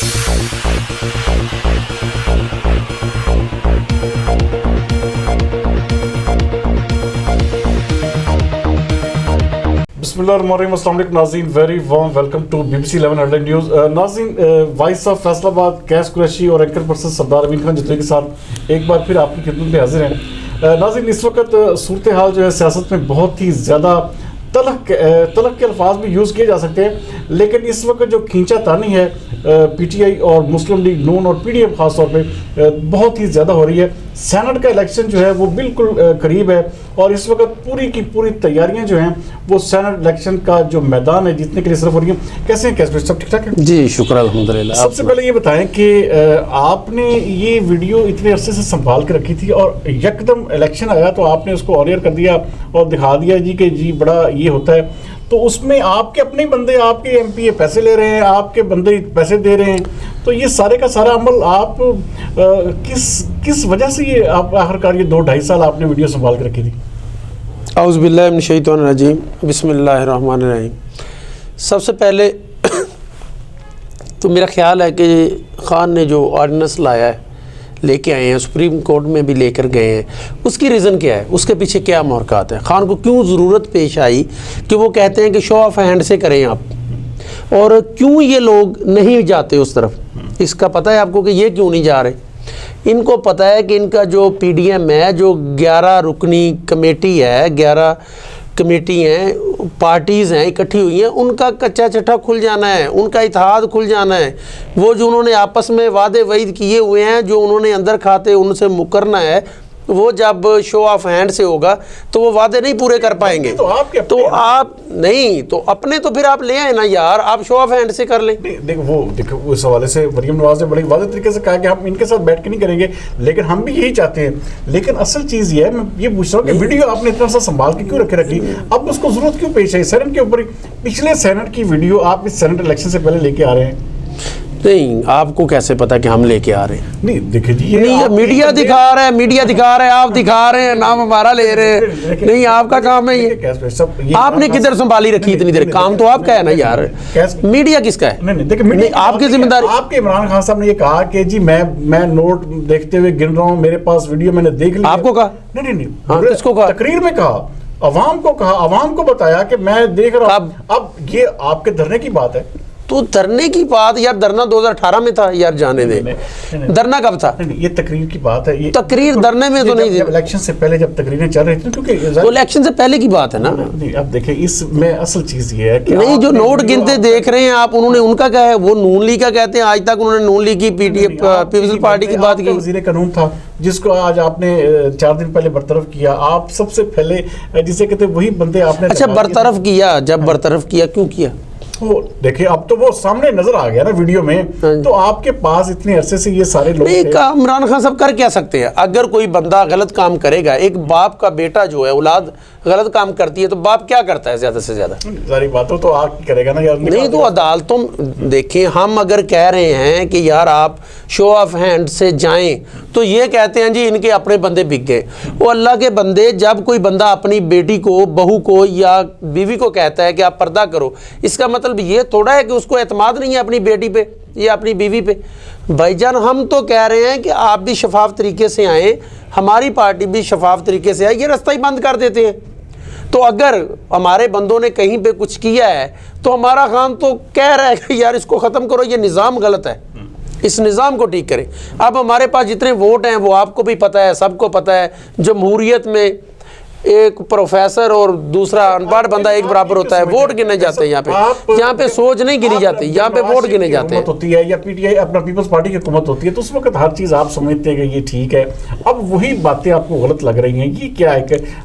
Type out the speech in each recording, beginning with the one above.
बिस्मिल्लाहिर्रहमानिर्रहीम, अस्सलाम वालेकुम नाज़रीन, very warm welcome to BBC 11 headline news. नाज़रीन, वॉइस ऑफ फैसलाबाद कैश कुरैशी और एंकर पर्सन सरदार अमीन खान जितने के साथ एक बार फिर आपकी खिदमत में हाजिर हैं। नाज़रीन, इस वक्त सूरत हाल जो है सियासत में बहुत ही ज़्यादा तलख के अल्फाज भी यूज़ किए जा सकते हैं, लेकिन इस वक्त जो खींचा तानी है PTI और मुस्लिम लीग नून और PDM ख़ास तौर पे बहुत ही ज़्यादा हो रही है। सेनेट का इलेक्शन जो है वो बिल्कुल करीब है और इस वक्त पूरी की पूरी तैयारियां जो हैं वो सेनेट इलेक्शन का जो मैदान है जीतने के लिए सिर्फ हो रही है। कैसे हैं कैसे सब ठीक ठाक है? जी शुक्र अल्हम्दुलिल्लाह। सबसे पहले ये बताएं कि आपने ये वीडियो इतने अरसे से संभाल के रखी थी और यकदम इलेक्शन आया तो आपने उसको ऑनियर कर दिया और दिखा दिया जी कि जी बड़ा ये होता है, तो उसमें आपके अपने बंदे आपके MP पैसे ले रहे हैं, आपके बंदे पैसे दे रहे हैं, तो ये सारे का सारा अमल आप किस वजह से ये आप आखिरकार ये 2-2.5 साल आपने वीडियो संभाल के रखी थी? औज़ु बिल्लाहि मिनश शैतानिर रजीम, बिस्मिल्लाहिर्रहमानिर्रहीम। सबसे पहले तो मेरा ख्याल है कि ख़ान ने जो ऑर्डिनेंस लाया है लेके आए हैं, सुप्रीम कोर्ट में भी लेकर गए हैं, उसकी रीज़न क्या है, उसके पीछे क्या महरक़ात है, ख़ान को क्यों ज़रूरत पेश आई कि वो कहते हैं कि शो ऑफ हैंड से करें आप, और क्यों ये लोग नहीं जाते उस तरफ? इसका पता है आपको कि ये क्यों नहीं जा रहे? इनको पता है कि इनका जो PDM है, जो 11 रुकनी कमेटी है, 11 कमेटी हैं, पार्टीज़ हैं इकट्ठी हुई हैं, उनका कच्चा चट्टा खुल जाना है, उनका इत्तेहाद खुल जाना है। वो जो उन्होंने आपस में वादे वईद किए हुए हैं, जो उन्होंने अंदर खाते उनसे मुकरना है, वो जब शो ऑफ हैंड से होगा तो वो वादे नहीं पूरे कर पाएंगे। तो आप नहीं तो अपने तो फिर आप ले आए ना यार, आप शो ऑफ हैंड से कर लें। देखो उस हवाले से मरियम नवाज ने बड़े वाज़ेह तरीके से कहा कि हम इनके साथ बैठ के नहीं करेंगे, लेकिन हम भी यही चाहते हैं। लेकिन असल चीज़ ये है, मैं ये पूछ रहा हूँ कि वीडियो आपने इतना सा संभाल के क्यों रखी, अब उसको ज़रूरत क्यों पेश आई? सेनेट के ऊपर पिछले सेनेट की वीडियो आप इस सेनेट इलेक्शन से पहले लेके आ रहे हैं। नहीं, आपको कैसे पता कि हम लेके आ रहे हैं? नहीं देखिए जी, नहीं मीडिया दिखा रहा है, मीडिया दिखा रहा है, आप दिखा रहे हैं, नाम हमारा ले रहे हैं। नहीं, आपका काम है ये। आपने किधर संभाली रखी इतनी देर? काम तो आपका है ना यार, मीडिया किसका है? नहीं देखिए, आपकी जिम्मेदारी। आपके इमरान खान साहब ने ये कहा कि जी मैं नोट देखते हुए गिन रहा हूँ, मेरे पास वीडियो मैंने देख लिया। आपको कहा? नहीं, किसको कहा? तकरीर में कहा, अवाम को कहा, अवाम को बताया कि मैं देख रहा हूँ। अब ये आपके धरने की बात है तो धरने की बात यार, धरना 2018 में था यार, जाने दे। धरना कब था? ये तकरीर की बात है। ये तकरीर धरने में तो नहीं थी। इलेक्शन से पहले जब तकरीरें चल रही थी, क्योंकि तो इलेक्शन से पहले की बात है ना। नहीं, अब देखिए इसमें असल चीज ये है कि नहीं, जो नोट गिनते देख रहे हैं आप, उन्होंने उनका क्या है, वो नून लीग का कहते हैं। आज तक उन्होंने नून लीग की पीपल्स पार्टी की बात की। वज़ीर कानून था जिसको आज आपने 4 दिन पहले बरतरफ किया। आप सबसे पहले जिसे कहते वही बंदे आपने अच्छा बरतरफ किया। जब बरतरफ किया क्यों किया? वो देखिए, अब तो वो सामने नजर आ गया ना वीडियो में। तो आपके पास इतने अरसे से ये सारे लोग नहीं, इमरान खान साहब कर क्या सकते हैं? अगर कोई बंदा गलत काम करेगा, एक बाप का बेटा जो है, औलाद गलत काम करती है, तो बाप क्या करता है ज्यादा से ज्यादा? सारी बातों तो आप करेगा ना यार। नहीं तो अदालतों देखें, हम अगर कह रहे हैं कि यार आप शो ऑफ हैंड से जाएं, तो ये कहते हैं जी इनके अपने बंदे बिक गए। वो अल्लाह के बंदे, जब कोई बंदा अपनी बेटी को, बहू को या बीवी को कहता है कि आप पर्दा करो, इसका मतलब ये थोड़ा है कि उसको एतमाद नहीं है अपनी बेटी पे या अपनी बीवी पे। भाईजान, हम तो कह रहे हैं कि आप भी शफाफ तरीके से आएँ, हमारी पार्टी भी शफाफ तरीके से आए, ये रास्ता ही बंद कर देते हैं। तो अगर हमारे बंदों ने कहीं पे कुछ किया है तो हमारा खान तो कह रहा है कि यार इसको ख़त्म करो, ये निज़ाम गलत है, इस निज़ाम को ठीक करें। अब हमारे पास जितने वोट हैं वो आपको भी पता है, सबको पता है। जमहूरियत में एक प्रोफेसर और दूसरा अनपढ़ बंदा एक बराबर होता है, वोट गिने जाते हैं। यहाँ पे सोच नहीं गिनी जाती, यहाँ पे वोट गिने जाते हैं। होती है या PTI अपना पीपल्स पार्टी की हुकूमत होती है, तो उस वक्त हर चीज़ आप समझते हैं कि ये ठीक है। अब वही बातें आपको गलत लग रही हैं। ये क्या है?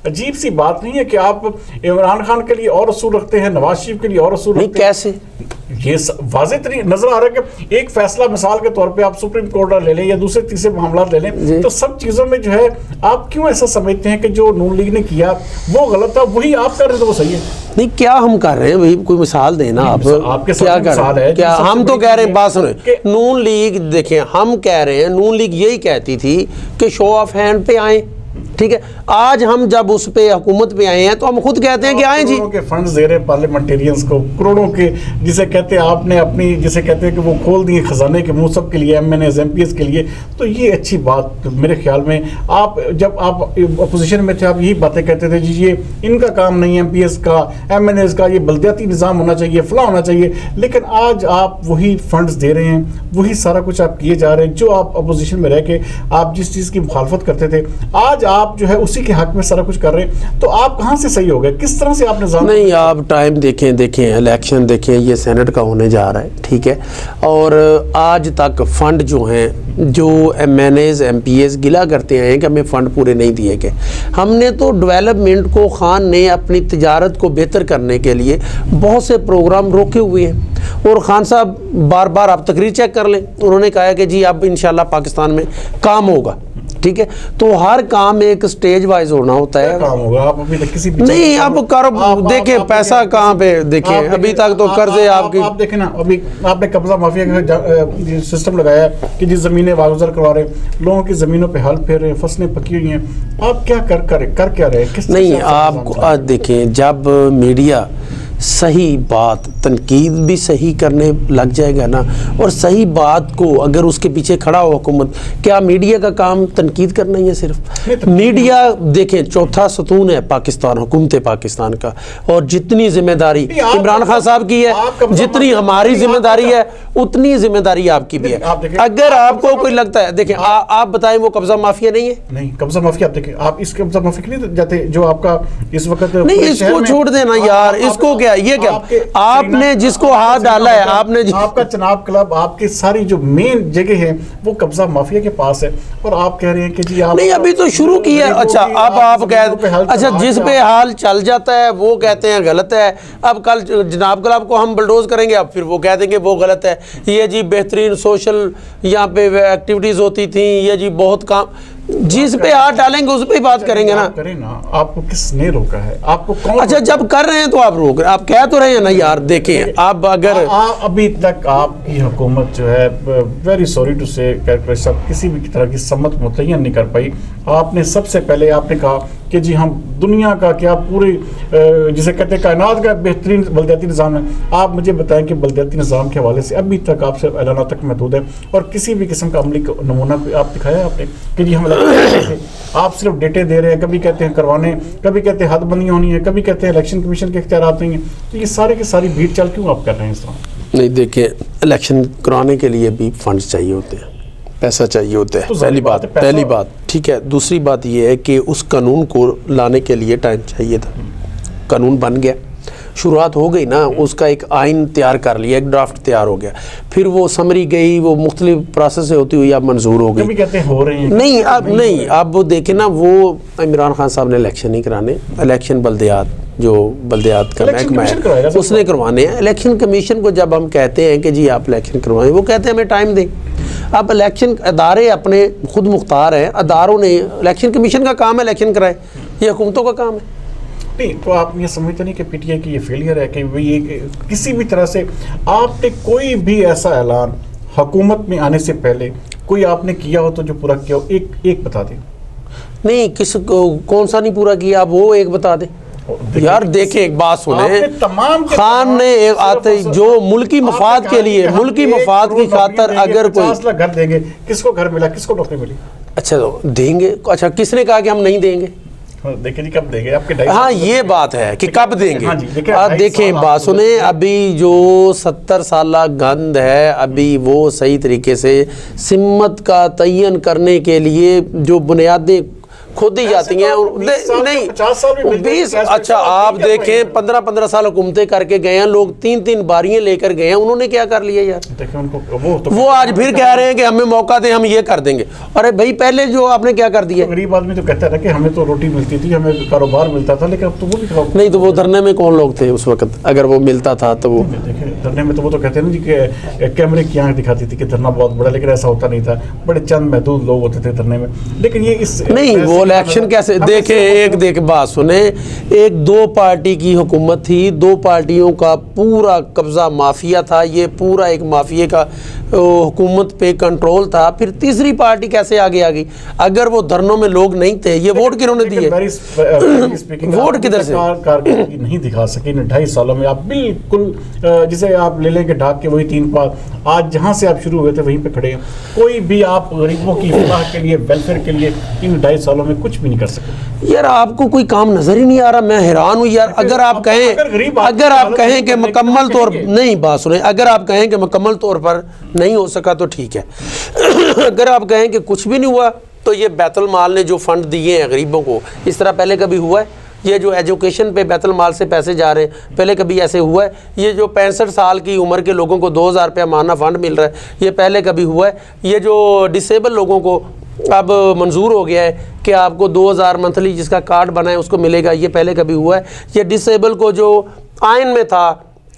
अजीब सी बात नहीं है कि आप इमरान खान के लिए और असूल रखते हैं, नवाज शरीफ के लिए और असूल रखते हैं? कैसे? ये वाज़ेह तरीके नजर आ रहा है कि एक फैसला मिसाल के तौर पे आप सुप्रीम कोर्ट ले लें या दूसरे तीसरे मामला ले लें, तो सब चीज़ों में जो है आप क्यों ऐसा समझते हैं कि जो नून लीग ने किया वो गलत था, वही आप कर रहे थे वो सही है? नहीं, क्या हम कर रहे हैं भाई? कोई मिसाल देना आप। आपके क्या कर रहे हैं? क्या हम तो कह रहे हैं, बात सुने, नून लीग देखें, हम कह रहे हैं नून लीग यही कहती थी कि शो ऑफ हैंड पे आए, ٹھیک ہے. آج ہم جب اس پہ حکومت پہ آئے ہیں تو ہم خود کہتے ہیں کہ آئیں جی. کروڑوں کے فنڈز دے رہے ہیں پارلیمنٹیرینز کو, کروڑوں کے, جسے کہتے ہیں آپ نے اپنی, جسے کہتے ہیں کہ وہ کھول دیے خزانے کے منہ سب کے لیے, M N As, M P S کے لیے. تو یہ اچھی بات میرے خیال میں, آپ جب آپ اپوزیشن میں تھے آپ یہی باتیں کہتے تھے جی یہ ان کا کام نہیں, ایم پی ایس کا, ایم این ایز کا, یہ بلدیاتی نظام ہونا چاہیے, فلاں ہونا چاہیے. لیکن آج آپ وہی فنڈز دے رہے ہیں, وہی سارا کچھ آپ کیے جا رہے ہیں جو آپ اپوزیشن میں رہ کے آپ جس چیز کی مخالفت کرتے تھے, آج آپ جو ہے اسی کے حق میں سارا کچھ کر رہے ہیں. تو آپ کہاں سے صحیح ہو گئے, کس طرح سے آپ نظام؟ نہیں, آپ ٹائم دیکھیں الیکشن دیکھیں, یہ سینٹ کا ہونے جا رہا ہے, ٹھیک ہے, اور آج تک فنڈ جو ہیں, جو M N As, M P S گلا کرتے ہیں کہ ہمیں فنڈ پورے نہیں دیے گئے. ہم نے تو ڈیولپمنٹ کو, خان نے اپنی تجارت کو بہتر کرنے کے لیے بہت سے پروگرام روکے ہوئے ہیں. اور خان صاحب بار بار آپ تقریر چیک کر لیں, انہوں نے کہا ہے کہ جی اب انشاءاللہ پاکستان میں کام ہوگا, ٹھیک ہے. تو ہر کام ایک سٹیج وائز ہونا ہوتا ہے. کام ہوگا, آپ ابھی تک کسی نہیں, اب دیکھیں پیسہ کہاں پہ, دیکھیں ابھی تک تو قرضے آپ کی, آپ دیکھیں نا, ابھی آپ نے قبضہ مافیا کا سسٹم لگایا ہے کہ جس زمینیں واگزر کروا رہے ہیں, لوگوں کی زمینوں پہ ہل پھیر رہے ہیں, فصلیں پکی ہوئی ہیں. آپ کیا کر کیا رہے ہیں؟ نہیں, آپ کو دیکھیں جب میڈیا صحیح بات, تنقید بھی صحیح کرنے لگ جائے گا نا, اور صحیح بات کو اگر اس کے پیچھے کھڑا ہو حکومت, کیا میڈیا کا کام تنقید کرنا ہی ہے صرف؟ میڈیا دیکھیں چوتھا ستون ہے پاکستان, حکومت پاکستان کا, اور جتنی ذمہ داری عمران خان صاحب کی ہے, جتنی ہماری ذمہ داری ہے, اتنی ذمہ داری آپ کی بھی ہے. اگر آپ کو کوئی لگتا ہے, دیکھیں آپ بتائیں وہ قبضہ مافیا نہیں ہے؟ نہیں, قبضہ مافیا آپ دیکھیں, آپ اس قبضہ مافیا کے نہیں جاتے جو آپ کا اس وقت نہیں, اس کو چھوڑ دینا یار, اس کو کیا, یہ کیا آپ نے جس کو ہاتھ ڈالا ہے, آپ کا چناب کلب, آپ کی ساری جو مین جگہ ہے وہ قبضہ مافیا کے پاس ہے, اور آپ کہہ رہے ہیں کہ جی آپ نہیں, ابھی تو شروع کیا ہے. اچھا اب آپ اچھا جس پہ حال چل جاتا ہے وہ کہتے ہیں غلط ہے, اب کل جناب کلب کو ہم بلڈوز کریں گے, اب پھر وہ کہہ دیں گے وہ غلط ہے. یہ جی بہترین سوشل یہاں پہ ایکٹیویٹیز ہوتی تھیں, یہ جی بہت کام, جس پہ ہاتھ ڈالیں گے اس پہ ہی بات کریں گے نا. آپ کو کس نے روکا ہے, آپ کو کون؟ اچھا جب کر رہے ہیں تو آپ روک رہے ہیں, آپ کہہ تو رہے ہیں نا یار. دیکھیں آپ اگر ابھی تک آپ کی حکومت جو ہے, ویری سوری ٹو سے, کسی بھی طرح کی سمت متعین نہیں کر پائی. آپ نے سب سے پہلے آپ نے کہا کہ جی ہم دنیا کا کیا پوری جسے کہتے ہیں کائنات کا بہترین بلدیاتی نظام ہے. آپ مجھے بتائیں کہ بلدیاتی نظام کے حوالے سے ابھی تک آپ سے اعلانات تک محدود ہے, اور کسی بھی قسم کا عملی نمونہ آپ دکھایا ہے آپ نے کہ جی ہم آپ صرف ڈیٹے دے رہے ہیں, کبھی کہتے ہیں کروانے, کبھی کہتے ہیں حد بندی ہونی ہے, کبھی کہتے ہیں الیکشن کمیشن کے اختیارات نہیں ہیں. تو یہ سارے کے ساری بھیڑ چال کیوں آپ کر رہے ہیں اس طرح؟ نہیں, دیکھیں الیکشن کرانے کے لیے بھی فنڈز چاہیے ہوتے ہیں, پیسہ چاہیے ہوتا ہے, پہلی بات ٹھیک ہے. دوسری بات یہ ہے کہ اس قانون کو لانے کے لیے ٹائم چاہیے تھا. قانون بن گیا, شروعات ہو گئی نا, اس کا ایک آئین تیار کر لیا, ایک ڈرافٹ تیار ہو گیا, پھر وہ سمری گئی, وہ مختلف پروسیس سے ہوتی ہوئی اب منظور ہو گئی. کہتے ہیں ہو رہے ہیں, نہیں اب نہیں, اب وہ دیکھیں نا, وہ عمران خان صاحب نے الیکشن نہیں کرانے, الیکشن بلدیات جو بلدیات کا محکمہ ہے اس نے کروانے ہیں. الیکشن کمیشن کو جب ہم کہتے ہیں کہ جی آپ الیکشن کروائیں, وہ کہتے ہیں ہمیں ٹائم دیں. اب الیکشن ادارے اپنے خود مختار ہیں, اداروں نے, الیکشن کمیشن کا کام ہے الیکشن کرائے, یہ حکومتوں کا کام ہے. نہیں, تو آپ یہ سمجھتے نہیں کہ پی ٹی آئی کی یہ فیلئر ہے کہ یہ کسی بھی طرح سے آپ نے کوئی بھی ایسا اعلان حکومت میں آنے سے پہلے کوئی آپ نے کیا ہو تو جو پورا کیا ہو, ایک بتا دیں. نہیں, کس کو کون سا نہیں پورا کیا, آپ وہ ایک بتا دیں یار. دیکھیں ایک بات سنیں, خان نے آتے جو ملکی مفاد کے لیے, ملکی مفاد کی خاطر اگر کوئی 50 لاکھ گھر دیں گے, کس کو گھر ملا, کس کو نوکری ملی؟ اچھا دیں گے, اچھا کس نے کہا کہ ہم نہیں دیں گے؟ دیکھیں جی کب دیں گے آپ کے, ہاں یہ بات ہے کہ کب دیں گے. دیکھیں بات سنیں, ابھی جو 70 سالہ گند ہے, ابھی وہ صحیح طریقے سے سمت کا تعین کرنے کے لیے جو بنیادیں کھود دی جاتی ہیں. نہیں 20, اچھا آپ دیکھیں 15 سال حکومتیں کر کے گئے ہیں لوگ, 3 باریاں لے کر گئے ہیں, انہوں نے کیا کر لیا یار؟ وہ آج پھر کہہ رہے ہیں کہ ہمیں موقع دیں, ہم یہ کر دیں گے. ارے بھائی پہلے جو آپ نے کیا کر دیا؟ غریب آدمی تو کہتا تھا کہ ہمیں تو روٹی ملتی تھی, ہمیں کاروبار ملتا تھا, لیکن اب تو وہ بھی نہیں. تو وہ دھرنے میں کون لوگ تھے اس وقت اگر وہ ملتا تھا تو؟ وہ دھرنے میں تو وہ تو کہتے ہیں نا جی کہ کیمرے کی آنکھ دکھاتی تھی کہ دھرنا بہت بڑا, لیکن ایسا ہوتا نہیں تھا, بڑے چند محدود لوگ ہوتے تھے دھرنے میں. لیکن یہ اس نہیں, وہ इलेक्शन कैसे देखे, एक बात सुने, एक दो पार्टी की हुकूमत थी, दो पार्टियों का पूरा कब्जा माफिया था, ये पूरा एक माफिया का हुकूमत पे कंट्रोल था, फिर तीसरी पार्टी कैसे आगे आ गई? अगर वो धरनों में लोग नहीं थे, ये वोट किन्होंने दिए? वोट किधर से? कारकर्दगी नहीं दिखा सकी इन 2.5 सालों में। आप बिल्कुल जिसे आप ले लेंगे ढाक के वही 3 पार, आज जहां से आप शुरू हुए थे वहीं पे खड़े हैं। कोई भी आप गरीबों की इस्लाह के लिए, वेलफेयर के लिए इन 2.5 सालों में कुछ भी नहीं कर सके। यार आपको कोई काम नजर ही नहीं आ रहा, मैं हैरान हूँ यार। अगर आप कहें कि मुकम्मल तौर नहीं, बात सुने, अगर आप कहें कि मुकम्मल तौर पर नहीं हो सका तो ठीक है। अगर आप कहें कि कुछ भी नहीं हुआ तो ये बैतुल माल ने जो फंड दिए हैं गरीबों को, इस तरह पहले कभी हुआ है? ये जो एजुकेशन पे बैतुल माल से पैसे जा रहे हैं, पहले कभी ऐसे हुआ है? ये जो 65 साल की उम्र के लोगों को 2000 रुपया माहाना फंड मिल रहा है, ये पहले कभी हुआ है? ये जो डिसेबल लोगों को अब मंजूर हो गया है कि आपको 2000 मंथली जिसका कार्ड बना है उसको मिलेगा, ये पहले कभी हुआ है? ये डिसेबल को जो आइन में था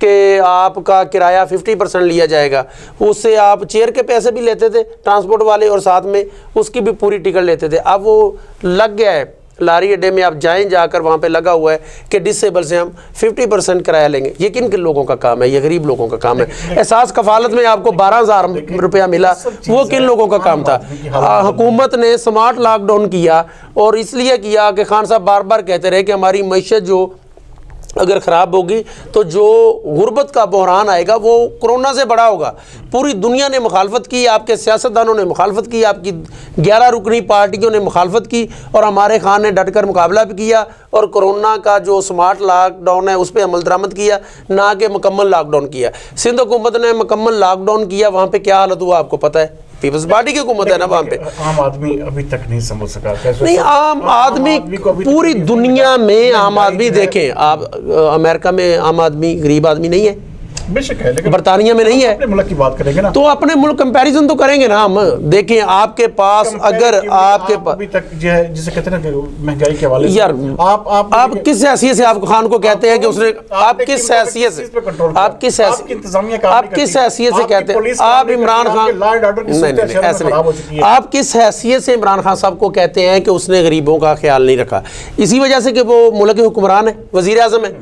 कि आपका किराया 50% लिया जाएगा, उससे आप चेयर के पैसे भी लेते थे ट्रांसपोर्ट वाले और साथ में उसकी भी पूरी टिकट लेते थे। अब वो लग गया है, लारी अड्डे में आप जाएं, जाकर वहाँ पे लगा हुआ है कि डिसेबल से हम 50% किराया लेंगे। ये किन किन लोगों का काम है? ये गरीब लोगों का काम है। एहसास कफालत में आपको 12,000 रुपया मिला, वो किन लोगों का काम था? हुकूमत ने स्मार्ट लॉकडाउन किया और इसलिए किया कि खान साहब बार बार कहते रहे कि हमारी मईशत जो अगर ख़राब होगी तो जो गुर्बत का बहरान आएगा वो कोरोना से बड़ा होगा। पूरी दुनिया ने मुखालफत की, आपके सियासतदानों ने मुखालफत की, आपकी 11 रुकनी पार्टियों ने मुखालफत की और हमारे खान ने डटकर मुकाबला भी किया और कोरोना का जो स्मार्ट लॉकडाउन है उस पर अमल दरामद किया, ना कि मुकम्मल लॉकडाउन किया। सिंध हुकूमत ने मुकम्मल लॉकडाउन किया, वहाँ पर क्या हालत हुआ आपको पता है? पीपल्स पार्टी की हुकूमत है ना वहाँ पे। आम आदमी अभी तक नहीं समझ सका। नहीं, आम आदमी पूरी दुनिया में आम आदमी देखें आप, अमेरिका में आम आदमी गरीब आदमी नहीं है, बेशक है, लेकिन बरतानिया में नहीं है। अपने मुल्क की बात करेंगे ना, तो अपने मुल्क कंपैरिजन तो करेंगे ना हम। देखें आपके पास, अगर आपके पास अभी तक जो है जिसे कहते हैं ना महंगाई के हवाले से, यार आप किस हैसियत से आप खान को कहते हैं कि उसने, आप किस हैसियत से, आप किस हैसियत से कहते हैं, आप इमरान खान, नहीं ऐसे नहीं, आप किस हैसियत से इमरान खान साहब को कहते हैं कि उसने गरीबों का ख्याल नहीं रखा? इसी वजह से कि वो मुल्क के हुक्मरान है, वजीर आज़म है,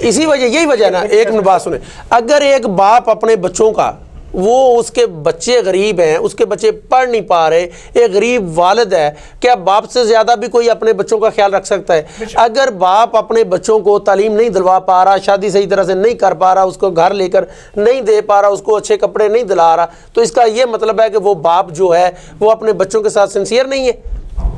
इसी वजह, यही वजह ना। एक मिनट बात सुने, अगर एक बाप अपने बच्चों का, वो उसके बच्चे गरीब हैं, उसके बच्चे पढ़ नहीं पा रहे, एक गरीब वालिद है, क्या बाप से ज़्यादा भी कोई अपने बच्चों का ख्याल रख सकता है? अगर बाप अपने बच्चों को तालीम नहीं दिलवा पा रहा, शादी सही तरह से नहीं कर पा रहा, उसको घर लेकर नहीं दे पा रहा, उसको अच्छे कपड़े नहीं दिला रहा, तो इसका ये मतलब है कि वो बाप जो है वो अपने बच्चों के साथ सिंसियर नहीं है।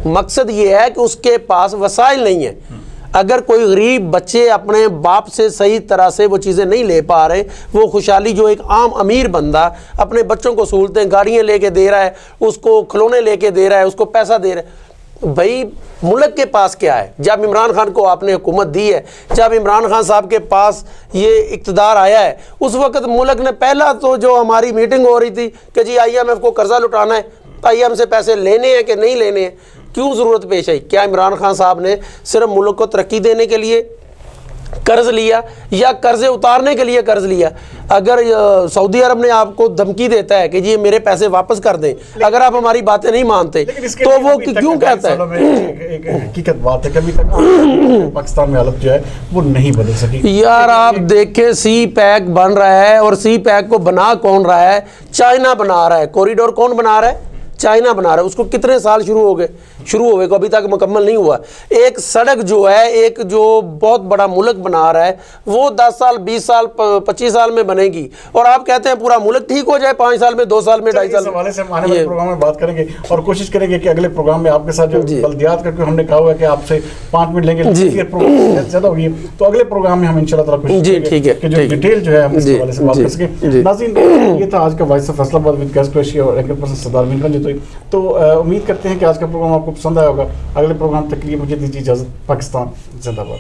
मकसद ये है कि उसके पास वसाइल नहीं है। अगर कोई गरीब बच्चे अपने बाप से सही तरह से वो चीज़ें नहीं ले पा रहे, वो खुशहाली जो एक आम अमीर बंदा अपने बच्चों को सहूलतें, गाड़ियाँ लेके दे रहा है, उसको खिलौने लेके दे रहा है, उसको पैसा दे रहा है, भाई मुल्क के पास क्या है? जब इमरान खान को आपने हुकूमत दी है, जब इमरान खान साहब के पास ये इक़्तिदार आया है, उस वक़्त मुल्क ने पहला तो जो हमारी मीटिंग हो रही थी कि जी IMF को कर्जा लुटाना है, IMF से पैसे लेने हैं कि नहीं लेने हैं, क्यों ज़रूरत पेश आई? क्या इमरान खान साहब ने सिर्फ मुल्क को तरक्की देने के लिए कर्ज लिया या कर्जे उतारने के लिए कर्ज लिया? अगर सऊदी अरब ने आपको धमकी देता है कि जी मेरे पैसे वापस कर दें, अगर आप हमारी बातें नहीं मानते, तो वो क्यों कहता है? एक हकीकत बात है, कभी तक पाकिस्तान में हालत जो है वो नहीं बदल सकी। यार आप देखें, सी पैक बन रहा है और सी पैक को बना कौन रहा है? चाइना बना रहा है। कॉरिडोर कौन बना रहा है? चाइना बना रहा है। उसको कितने साल शुरू हो गए को अभी तक मुकम्मल नहीं हुआ। एक सड़क जो है, एक जो बहुत बड़ा मुल्क बना रहा है, वो 10 साल 20 साल 25 साल में बनेगी और आप कहते हैं पूरा मुल्क ठीक हो जाए 5 साल में, 2 साल में, 2.5 साल में। हवाले से हम आने वाले प्रोग्राम में बात करेंगे और कोशिश करेंगे कि अगले प्रोग्राम में आपके साथ जो बल्दियात करके हमने कहा हुआ है कि आपसे 5 मिनट लेंगे, ज़्यादा होगी तो अगले प्रोग्राम में हम इंशाल्लाह कोशिश करेंगे कि जो डिटेल जो है हम इसके हवाले से बात कर सकें। नाज़रीन, ये था आज का voice of Faisalabad with cash Qureshi और एंकर पर्सन सरदार अमीन खान जी। तो उम्मीद करते हैं कि आज का प्रोग्राम आपको पसंद आया होगा। अगले प्रोग्राम तक के लिए मुझे दीजिए इजाज़त। पाकिस्तान जिंदाबाद।